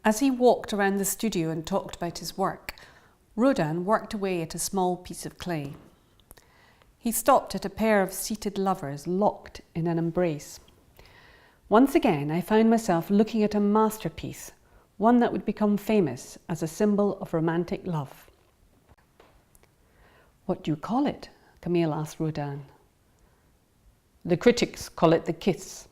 As he walked around the studio and talked about his work, Rodin worked away at a small piece of clay. He stopped at a pair of seated lovers locked in an embrace. Once again, I found myself looking at a masterpiece, one that would become famous as a symbol of romantic love. "What do you call it?" Camille asked Rodin. "The critics call it the kiss."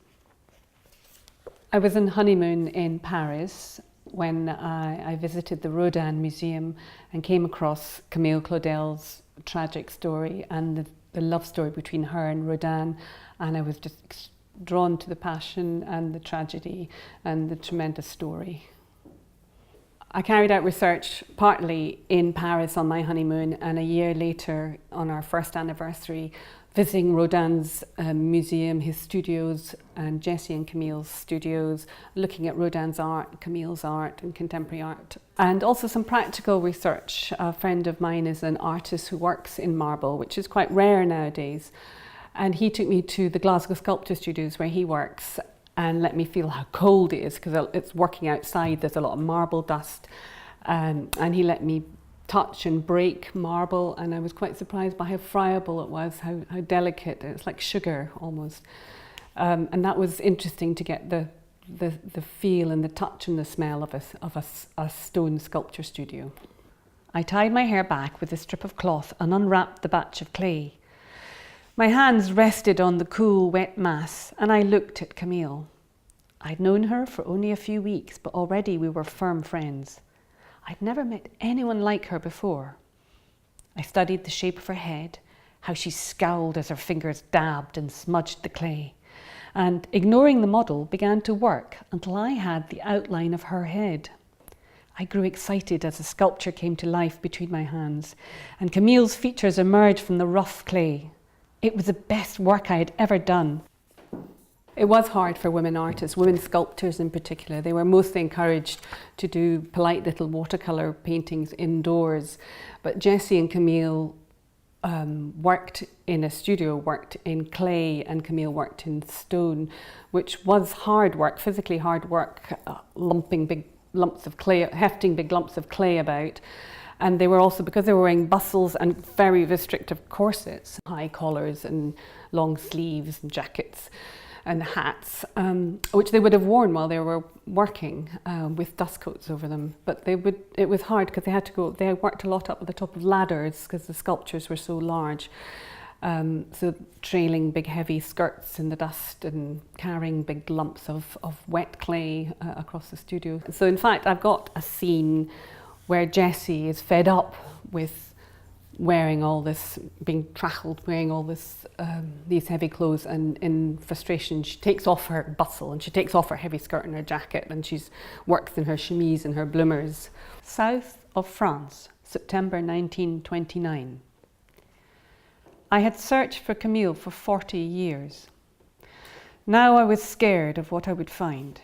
I was on honeymoon in Paris when I visited the Rodin Museum and came across Camille Claudel's tragic story and the love story between her and Rodin, and I was just drawn to the passion and the tragedy and the tremendous story. I carried out research partly in Paris on my honeymoon, and a year later, on our first anniversary, visiting Rodin's museum, his studios, and Jessie and Camille's studios, looking at Rodin's art, Camille's art, and contemporary art. And also some practical research. A friend of mine is an artist who works in marble, which is quite rare nowadays. And he took me to the Glasgow Sculpture Studios where he works and let me feel how cold it is, because it's working outside, there's a lot of marble dust. And he let me touch and break marble, and I was quite surprised by how friable it was, how delicate. It's like sugar almost. And that was interesting to get the feel and the touch and the smell of a stone sculpture studio. I tied my hair back with a strip of cloth and unwrapped the batch of clay. My hands rested on the cool, wet mass, and I looked at Camille. I'd known her for only a few weeks, but already we were firm friends. I'd never met anyone like her before. I studied the shape of her head, how she scowled as her fingers dabbed and smudged the clay, and, ignoring the model, began to work until I had the outline of her head. I grew excited as the sculpture came to life between my hands, and Camille's features emerged from the rough clay. It was the best work I had ever done. It was hard for women artists, women sculptors in particular. They were mostly encouraged to do polite little watercolour paintings indoors. But Jessie and Camille worked in a studio, worked in clay, and Camille worked in stone, which was hard work, physically hard work, lumping big lumps of clay, hefting big lumps of clay about. And they were also, because they were wearing bustles and very restrictive corsets, high collars and long sleeves and jackets and hats, which they would have worn while they were working with dust coats over them. But it was hard because they worked a lot up at the top of ladders because the sculptures were so large. So trailing big heavy skirts in the dust and carrying big lumps of wet clay across the studio. So in fact, I've got a scene where Jessie is fed up with wearing all this, being trackled, wearing all this, these heavy clothes, and in frustration she takes off her bustle and she takes off her heavy skirt and her jacket, and she works in her chemise and her bloomers. South of France, September 1929. I had searched for Camille for 40 years. Now I was scared of what I would find.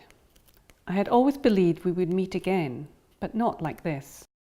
I had always believed we would meet again, but not like this.